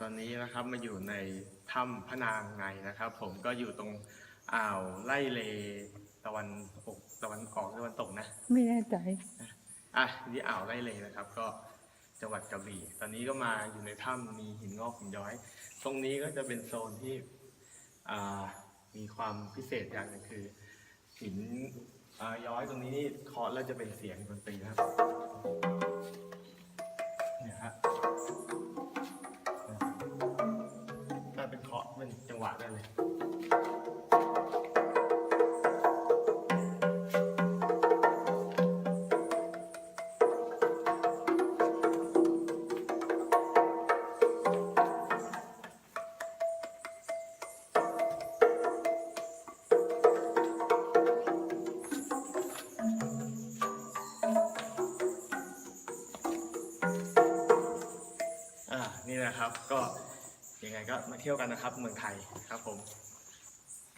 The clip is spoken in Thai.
ตอนนี้นะครับมาอยู่ในถ้ำพะนางไงนะครับ ผมก็อยู่ตรงอ่าวไล่เลตะวันออกตะวันตกนะไม่แน่ใจนี่อ่าวไล่เลนะครับ ก็จังหวัดกระบี่ตอนนี้ก็มาอยู่ในถ้ำมีหินงอกหินย้อย ตรงนี้ก็จะเป็นโซนที่มีความพิเศษอย่างหนึงคือหินย้อยตรงนี้นี่เคาะแล้วจะเป็นเสียงดนตรีนะครับเนี่ยครับถ้าเป็นเคาะเป็นจังหวะได้เลยนี่นะครับก็ยังไงก็มาเที่ยวกันนะครับเมืองไทยครับผม